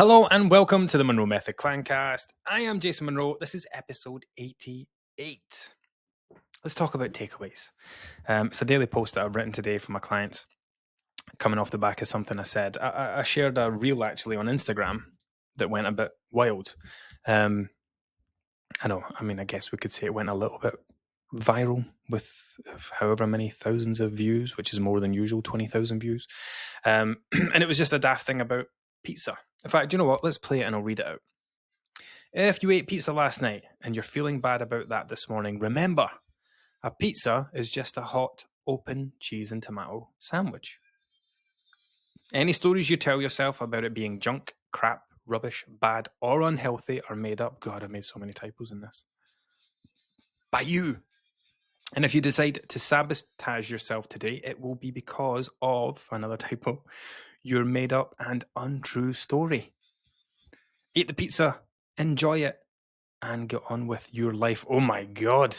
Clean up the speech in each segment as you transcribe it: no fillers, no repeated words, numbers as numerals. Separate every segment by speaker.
Speaker 1: Hello and welcome to the Munro Method Clancast. I am Jason Munro. This is episode 88. Let's talk about takeaways. It's a daily post that I've written today for my clients, coming off the back of something I said. I shared a reel actually on Instagram that went a bit wild. I guess we could say it went a little bit viral with however many thousands of views, which is more than usual, 20,000 views. And it was just a daft thing about pizza. In fact, do you know what? Let's play it and I'll read it out. If you ate pizza last night and you're feeling bad about that this morning, remember, a pizza is just a hot, open cheese and tomato sandwich. Any stories you tell yourself about it being junk, crap, rubbish, bad, or unhealthy are made up. God, I made so many typos in this. By you. And if you decide to sabotage yourself today, it will be because of, another typo, your made up and untrue story. Eat the pizza, enjoy it, and get on with your life. Oh my God.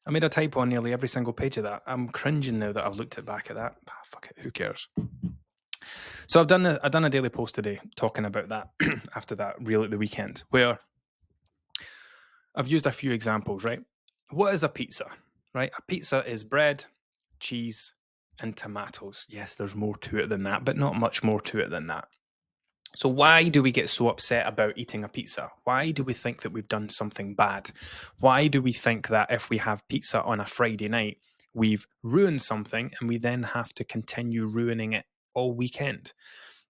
Speaker 1: I made a typo on nearly every single page of that. I'm cringing now that I've looked back at that. Fuck it, who cares? So I've done a daily post today talking about that after that reel at the weekend, where I've used a few examples, right? What is a pizza, right? A pizza is bread, cheese, and tomatoes. Yes, there's more to it than that, but not much more to it than that. So why do we get so upset about eating a pizza? Why do we think that we've done something bad? Why do we think that if we have pizza on a Friday night, we've ruined something and we then have to continue ruining it all weekend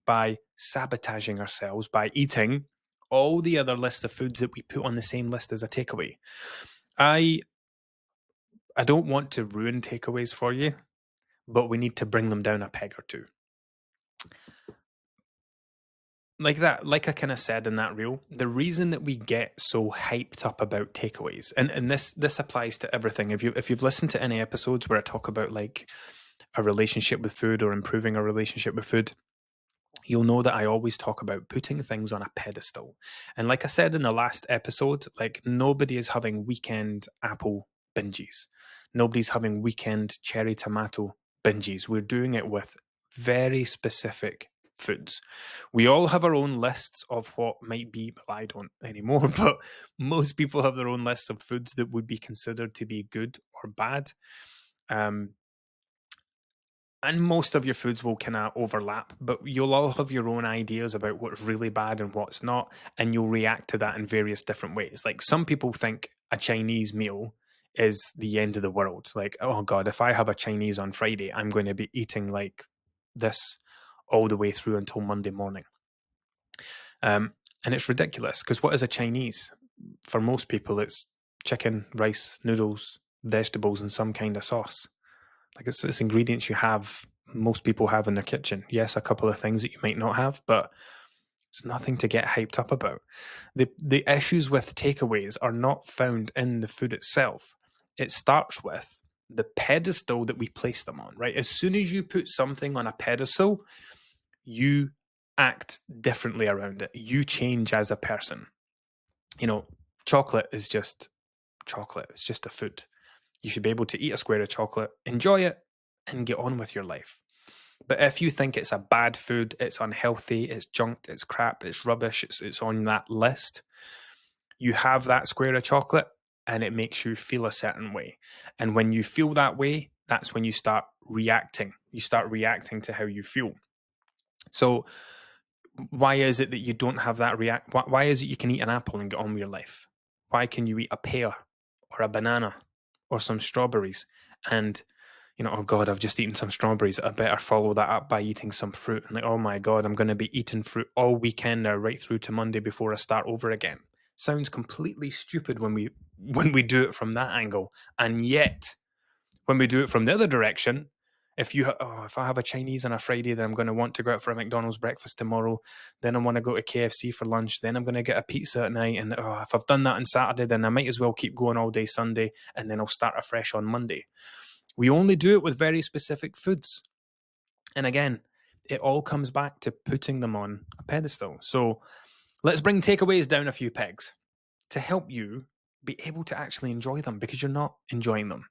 Speaker 1: by sabotaging ourselves, by eating all the other list of foods that we put on the same list as a takeaway? I don't want to ruin takeaways for you, but we need to bring them down a peg or two. Like I kind of said in that reel, the reason that we get so hyped up about takeaways, and this applies to everything. If you've listened to any episodes where I talk about like a relationship with food or improving a relationship with food, you'll know that I always talk about putting things on a pedestal. And like I said in the last episode, like nobody is having weekend apple binges. Nobody's having weekend cherry tomato binges. We're doing it with very specific foods. We all have our own lists of what might be, well, I don't anymore, but most people have their own lists of foods that would be considered to be good or bad. And most of your foods will kind of overlap, but you'll all have your own ideas about what's really bad and what's not, and you'll react to that in various different ways. Like some people think a Chinese meal is the end of the world. Like, oh God, if I have a Chinese on Friday, I'm going to be eating like this all the way through until Monday morning. And it's ridiculous because what is a Chinese? For most people, it's chicken, rice, noodles, vegetables, and some kind of sauce. Like it's ingredients most people have in their kitchen. Yes, a couple of things that you might not have, but it's nothing to get hyped up about. The issues with takeaways are not found in the food itself. It starts with the pedestal that we place them on, right? As soon as you put something on a pedestal, you act differently around it. You change as a person. You know, chocolate is just chocolate. It's just a food. You should be able to eat a square of chocolate, enjoy it, and get on with your life. But if you think it's a bad food, it's unhealthy, it's junk, it's crap, it's rubbish, it's on that list, you have that square of chocolate and it makes you feel a certain way. And when you feel that way, that's when you start reacting. You start reacting to how you feel. So why is it that you don't have that Why is it you can eat an apple and get on with your life? Why can you eat a pear or a banana or some strawberries and, you know, oh God, I've just eaten some strawberries. I better follow that up by eating some fruit. And like, oh my God, I'm going to be eating fruit all weekend now, right through to Monday before I start over again. Sounds completely stupid when we do it from that angle. And yet, when we do it from the other direction, if I have a Chinese on a Friday, then I'm going to want to go out for a McDonald's breakfast tomorrow. Then I want to go to KFC for lunch. Then I'm going to get a pizza at night. And if I've done that on Saturday, then I might as well keep going all day Sunday. And then I'll start afresh on Monday. We only do it with very specific foods. And again, it all comes back to putting them on a pedestal. So let's bring takeaways down a few pegs to help you be able to actually enjoy them, because you're not enjoying them.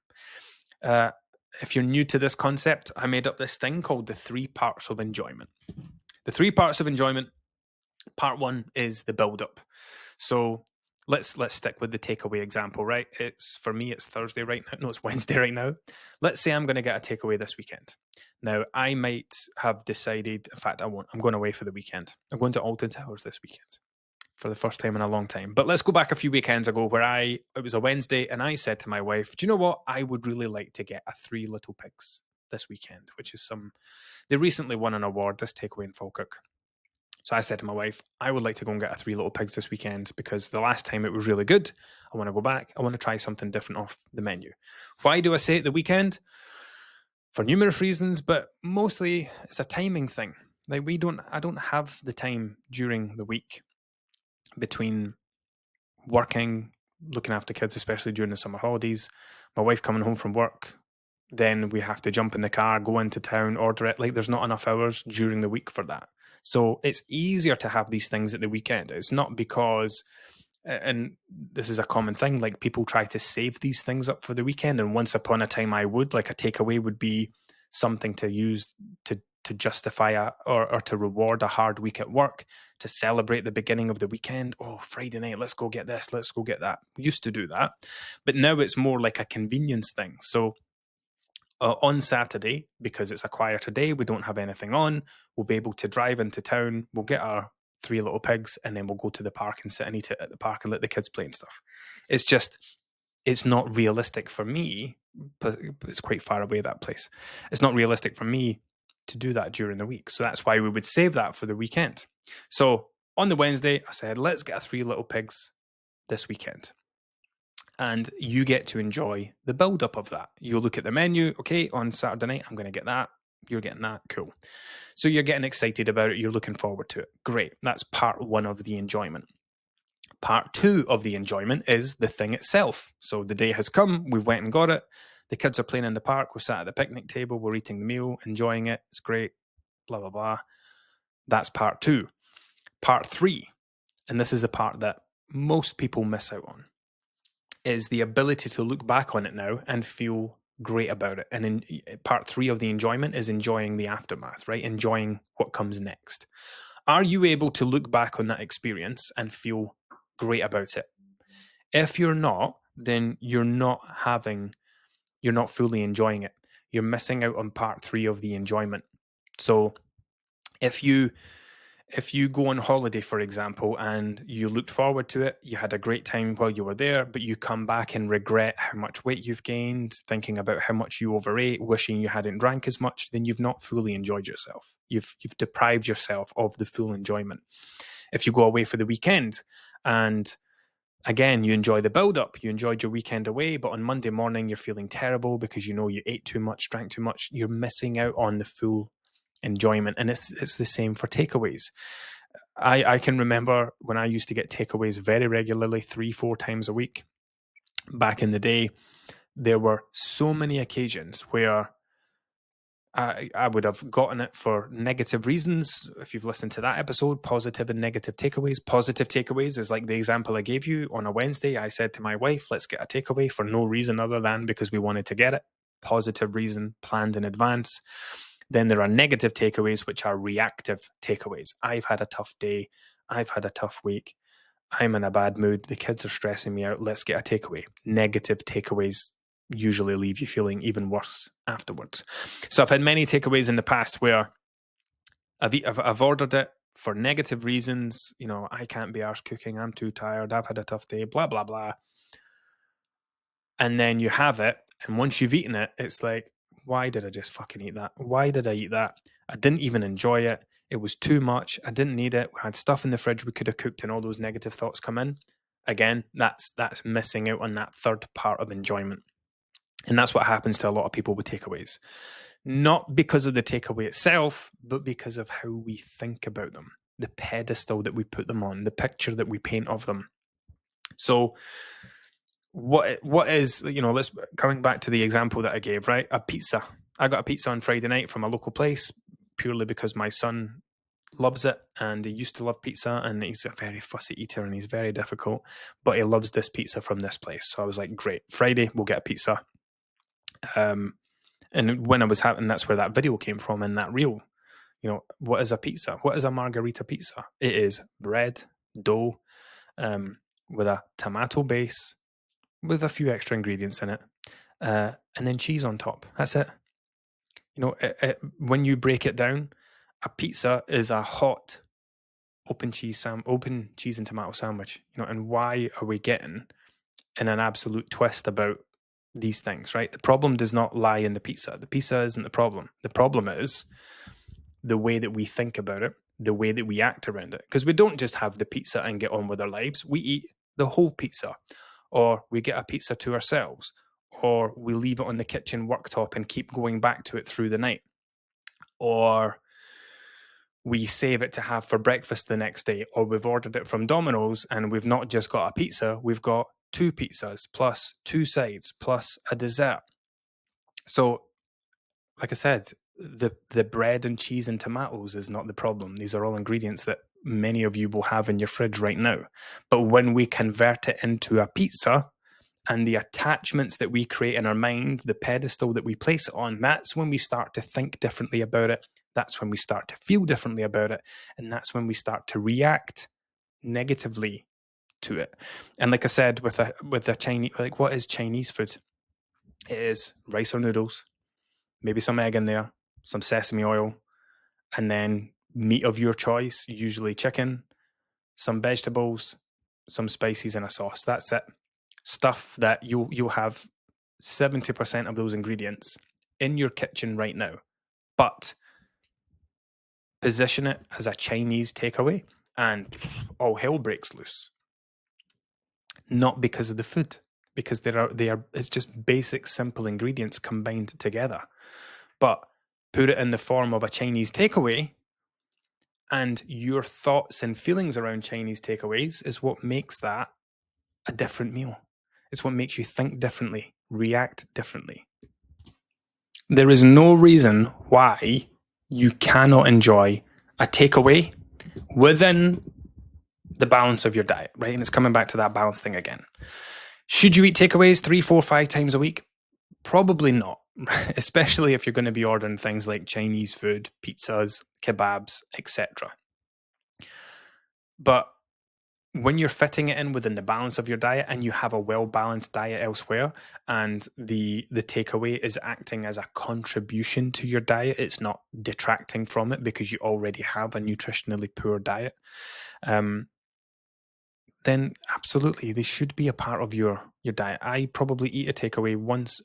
Speaker 1: If you're new to this concept, I made up this thing called the 3 parts of enjoyment. The 3 parts of enjoyment Part one is the build up. So let's stick with the takeaway example, right? It's for me, it's Thursday right now. No, it's Wednesday right now. Let's say I'm going to get a takeaway this weekend. Now, I might have decided, in fact, I won't. I'm going away for the weekend. I'm going to Alton Towers this weekend for the first time in a long time. But let's go back a few weekends ago where it was a Wednesday and I said to my wife, do you know what? I would really like to get a Three Little Pigs this weekend, which is they recently won an award, this takeaway in Falkirk. So I said to my wife, I would like to go and get a Three Little Pigs this weekend because the last time it was really good. I want to go back. I want to try something different off the menu. Why do I say it the weekend? For numerous reasons, but mostly it's a timing thing. Like I don't have the time during the week between working, looking after kids, especially during the summer holidays, my wife coming home from work, then we have to jump in the car, go into town, order it. Like there's not enough hours during the week for that. So it's easier to have these things at the weekend. It's not because, and this is a common thing, like people try to save these things up for the weekend. And once upon a time I would, like a takeaway would be something to use to justify or to reward a hard week at work, to celebrate the beginning of the weekend. Oh, Friday night, let's go get this, let's go get that. We used to do that. But now it's more like a convenience thing. So on Saturday, because it's a quieter day, we don't have anything on, we'll be able to drive into town, we'll get our Three Little Pigs, and then we'll go to the park and sit and eat it at the park and let the kids play and stuff. It's not realistic for me, but it's quite far away, that place. It's not realistic for me to do that during the week. So that's why we would save that for the weekend. So on the Wednesday, I said, let's get a Three Little Pigs this weekend. And you get to enjoy the build-up of that. You'll look at the menu. Okay, on Saturday night, I'm going to get that. You're getting that. Cool. So you're getting excited about it. You're looking forward to it. Great. That's part one of the enjoyment. Part two of the enjoyment is the thing itself. So the day has come. We've went and got it. The kids are playing in the park. We're sat at the picnic table. We're eating the meal, enjoying it. It's great. Blah, blah, blah. That's part two. Part three, and this is the part that most people miss out on, is the ability to look back on it now and feel great about it. And in part three of the enjoyment is enjoying the aftermath, right? Enjoying what comes next. Are you able to look back on that experience and feel great about it? If you're not, then you're not fully enjoying it. You're missing out on part three of the enjoyment. So if you go on holiday, for example, and you looked forward to it, you had a great time while you were there, but you come back and regret how much weight you've gained, thinking about how much you overate, wishing you hadn't drank as much, then you've not fully enjoyed yourself. You've deprived yourself of the full enjoyment. If you go away for the weekend and again, you enjoy the build-up, you enjoyed your weekend away, but on Monday morning you're feeling terrible because you know you ate too much, drank too much, you're missing out on the full enjoyment. And it's the same for takeaways. I can remember when I used to get takeaways very regularly, 3-4 times a week. Back in the day, there were so many occasions where I would have gotten it for negative reasons. If you've listened to that episode, positive and negative takeaways. Positive takeaways is like the example I gave you. On a Wednesday, I said to my wife, let's get a takeaway for no reason other than because we wanted to get it. Positive reason, planned in advance. Then there are negative takeaways, which are reactive takeaways. I've had a tough day. I've had a tough week. I'm in a bad mood. The kids are stressing me out. Let's get a takeaway. Negative takeaways usually leave you feeling even worse afterwards. So I've had many takeaways in the past where I've ordered it for negative reasons. You know, I can't be arsed cooking. I'm too tired. I've had a tough day, blah, blah, blah. And then you have it. And once you've eaten it, it's like, why did I just fucking eat that? Why did I eat that? I didn't even enjoy it. It was too much. I didn't need it. We had stuff in the fridge we could have cooked and all those negative thoughts come in. Again, that's missing out on that third part of enjoyment. And that's what happens to a lot of people with takeaways. Not because of the takeaway itself, but because of how we think about them, the pedestal that we put them on, the picture that we paint of them. So what is, you know, let's coming back to the example that I gave, right? A pizza. I got a pizza on Friday night from a local place purely because my son loves it and he used to love pizza and he's a very fussy eater and he's very difficult, but he loves this pizza from this place. So I was like, great, Friday we'll get a pizza. And when I was having, that's where that video came from in that reel. What is a pizza? What is a margarita pizza? It is bread, dough, with a tomato base, with a few extra ingredients in it, and then cheese on top. That's it. When you break it down, a pizza is a hot open cheese and tomato sandwich. And why are we getting in an absolute twist about these things, right? The problem does not lie in the pizza. The pizza isn't the problem. The problem is the way that we think about it, the way that we act around it. Because we don't just have the pizza and get on with our lives. We eat the whole pizza, or we get a pizza to ourselves, or we leave it on the kitchen worktop and keep going back to it through the night, or we save it to have for breakfast the next day, or we've ordered it from Domino's and we've not just got a pizza, we've got 2 pizzas plus 2 sides plus a dessert. So, like I said, the bread and cheese and tomatoes is not the problem. These are all ingredients that many of you will have in your fridge right now. But when we convert it into a pizza, and the attachments that we create in our mind, the pedestal that we place it on, that's when we start to think differently about it. That's when we start to feel differently about it. And that's when we start to react negatively to it. And like I said, with a Chinese, like, what is Chinese food? It is rice or noodles, maybe some egg in there, some sesame oil, and then meat of your choice, usually chicken, some vegetables, some spices, and a sauce. That's it. Stuff that you'll have 70% of those ingredients in your kitchen right now. But position it as a Chinese takeaway and all hell breaks loose. Not because of the food, because they are it's just basic simple ingredients combined together. But put it in the form of a Chinese takeaway, and your thoughts and feelings around Chinese takeaways is what makes that a different meal. It's what makes you think differently, react differently. There is no reason why you cannot enjoy a takeaway within the balance of your diet, right? And it's coming back to that balance thing again. Should you eat takeaways 3, 4, 5 times a week? Probably not, especially if you're going to be ordering things like Chinese food, pizzas, kebabs, etc. But when you're fitting it in within the balance of your diet and you have a well-balanced diet elsewhere, and the takeaway is acting as a contribution to your diet, it's not detracting from it because you already have a nutritionally poor diet, then absolutely they should be a part of your diet. I probably eat a takeaway once,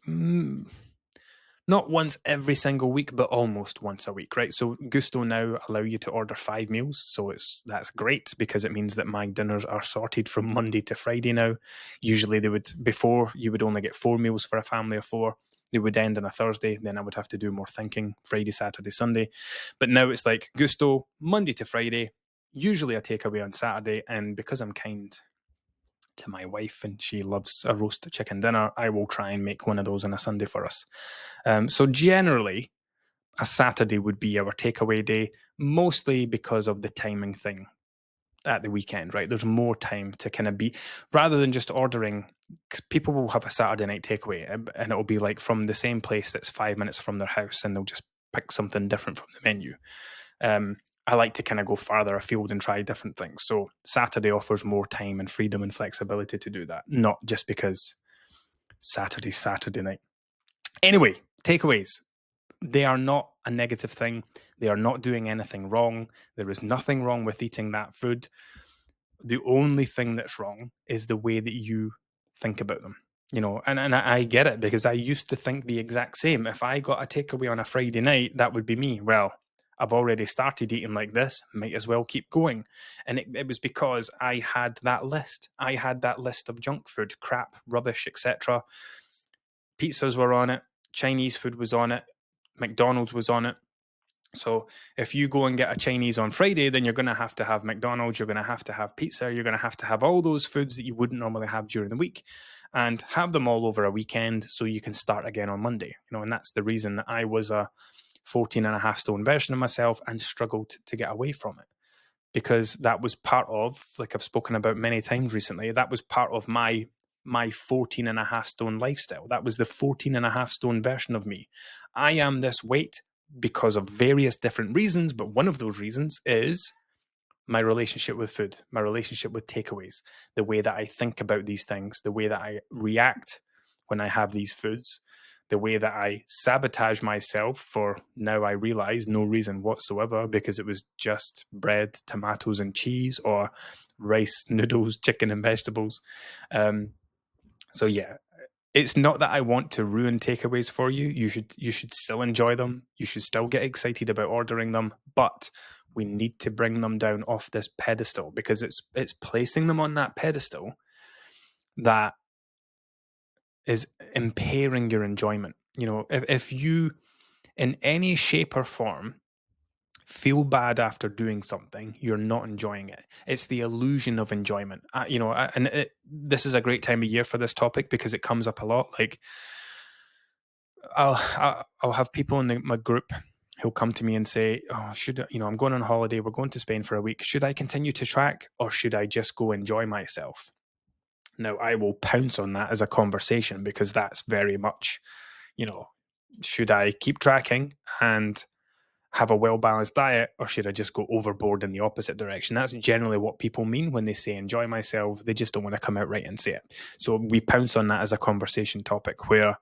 Speaker 1: not once every single week, but almost once a week, right? So Gusto now allow you to order 5 meals. So that's great because it means that my dinners are sorted from Monday to Friday now. Usually before you would only get 4 meals for a family of 4. They would end on a Thursday. Then I would have to do more thinking, Friday, Saturday, Sunday. But now it's like Gusto, Monday to Friday, usually a takeaway on Saturday. And because I'm kind to my wife and she loves a roast chicken dinner, I will try and make one of those on a Sunday for us. So generally, a Saturday would be our takeaway day, mostly because of the timing thing at the weekend, right? There's more time to kind of be, rather than just ordering, people will have a Saturday night takeaway and it'll be like from the same place that's 5 minutes from their house and they'll just pick something different from the menu. I like to kind of go farther afield and try different things. So Saturday offers more time and freedom and flexibility to do that, not just because Saturday's Saturday night. Anyway, takeaways. They are not a negative thing. They are not doing anything wrong. There is nothing wrong with eating that food. The only thing that's wrong is the way that you think about them. And I get it because I used to think the exact same. If I got a takeaway on a Friday night, that would be me. Well, I've already started eating like this, might as well keep going. And it was because I had that list. I had that list of junk food, crap, rubbish, etc. Pizzas were on it. Chinese food was on it. McDonald's was on it. So if you go and get a Chinese on Friday, then you're going to have McDonald's, you're going to have pizza, you're going to have all those foods that you wouldn't normally have during the week and have them all over a weekend so you can start again on Monday. And that's the reason that I was a 14.5 stone version of myself and struggled to get away from it. Because that was part of, like I've spoken about many times recently, that was part of my 14.5 stone lifestyle. That was the 14.5 stone version of me. I am this weight because of various different reasons, but one of those reasons is my relationship with food, my relationship with takeaways, the way that I think about these things, the way that I react when I have these foods, the way that I sabotage myself for, now I realize, no reason whatsoever, because it was just bread, tomatoes, and cheese, or rice, noodles, chicken, and vegetables. So yeah, it's not that I want to ruin takeaways for you. You should still enjoy them. You should still get excited about ordering them, but we need to bring them down off this pedestal, because it's placing them on that pedestal that is impairing your enjoyment. You know, if you in any shape or form feel bad after doing something, you're not enjoying it. It's the illusion of enjoyment. This is a great time of year for this topic because it comes up a lot. Like, I'll have people in my group who'll come to me and say, "Oh, I'm going on holiday. We're going to Spain for a week. Should I continue to track, or should I just go enjoy myself?" Now, I will pounce on that as a conversation, because that's very much, should I keep tracking and have a well-balanced diet, or should I just go overboard in the opposite direction? That's generally what people mean when they say enjoy myself. They just don't want to come out right and say it. So we pounce on that as a conversation topic, where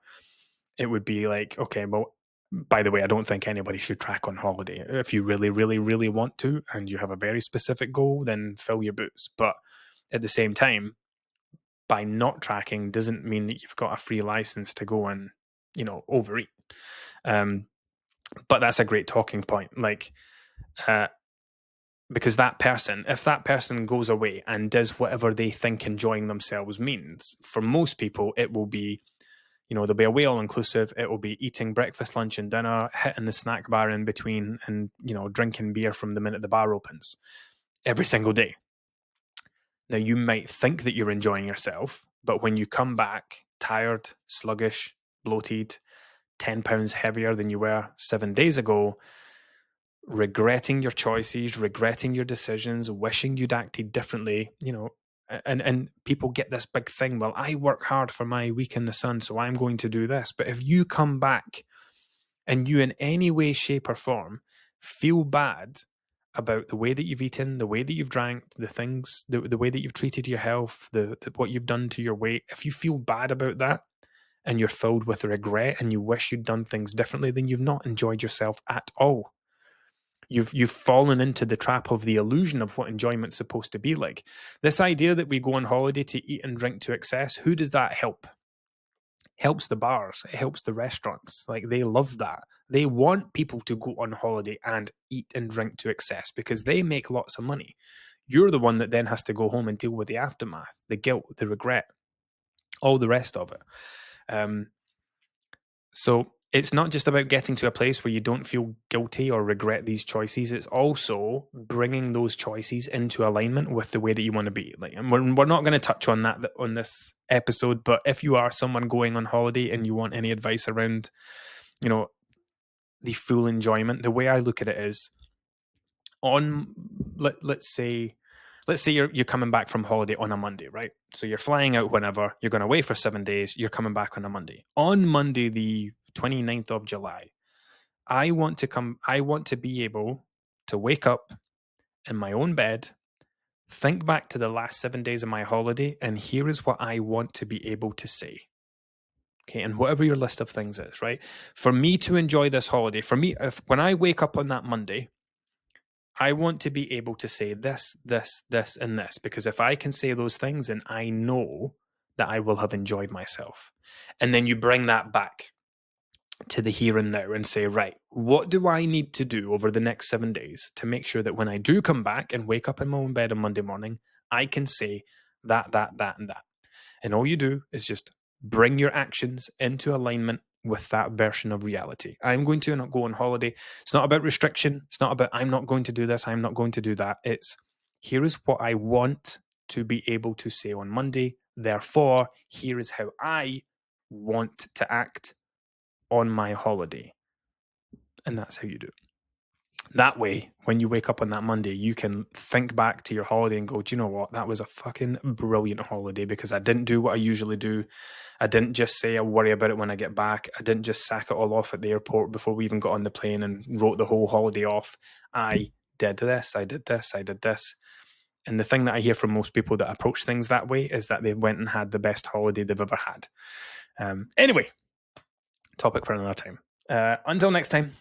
Speaker 1: it would be like, okay, well, by the way, I don't think anybody should track on holiday. If you really, really, really want to, and you have a very specific goal, then fill your boots. But at the same time, by not tracking doesn't mean that you've got a free license to go and, overeat. But that's a great talking point. Like, because if that person goes away and does whatever they think enjoying themselves means, for most people, it will be, there'll be a way all inclusive. It will be eating breakfast, lunch, and dinner, hitting the snack bar in between, and, drinking beer from the minute the bar opens every single day. Now, you might think that you're enjoying yourself, but when you come back tired, sluggish, bloated, 10 pounds heavier than you were 7 days ago, regretting your choices, regretting your decisions, wishing you'd acted differently, and people get this big thing, well, I work hard for my week in the sun, so I'm going to do this. But if you come back and you in any way, shape, or form feel bad about the way that you've eaten, the way that you've drank, the things, the way that you've treated your health, what you've done to your weight, if you feel bad about that and you're filled with regret and you wish you'd done things differently, then you've not enjoyed yourself at all. You've fallen into the trap of the illusion of what enjoyment's supposed to be like. This idea that we go on holiday to eat and drink to excess, who does that help? Helps the bars, it helps the restaurants. Like, they love that. They want people to go on holiday and eat and drink to excess because they make lots of money. You're the one that then has to go home and deal with the aftermath, the guilt, the regret, all the rest of it. So it's not just about getting to a place where you don't feel guilty or regret these choices. It's also bringing those choices into alignment with the way that you want to be. Like, and we're not going to touch on that on this episode, but if you are someone going on holiday and you want any advice around, the full enjoyment, the way I look at it is, let's say you're coming back from holiday on a Monday, right? So you're flying out whenever, you're going away for 7 days, you're coming back on a Monday. On Monday, the 29th of July, I want to be able to wake up in my own bed, think back to the last 7 days of my holiday, and here is what I want to be able to say. Okay, and whatever your list of things is, right? For me to enjoy this holiday, when I wake up on that Monday, I want to be able to say this, this, this, and this, because if I can say those things, then I know that I will have enjoyed myself. And then you bring that back to the here and now and say, right, what do I need to do over the next 7 days to make sure that when I do come back and wake up in my own bed on Monday morning, I can say that, and that. And all you do is just bring your actions into alignment with that version of reality. I'm going to not go on holiday. It's not about restriction. It's not about I'm not going to do this, I'm not going to do that. It's, here is what I want to be able to say on Monday. Therefore, here is how I want to act on my holiday. And that's how you do it. That way, when you wake up on that Monday, you can think back to your holiday and go, do you know what? That was a fucking brilliant holiday because I didn't do what I usually do. I didn't just say I'll worry about it when I get back. I didn't just sack it all off at the airport before we even got on the plane and wrote the whole holiday off. I did this, I did this, I did this. And the thing that I hear from most people that approach things that way is that they went and had the best holiday they've ever had. Anyway, topic for another time. Until next time.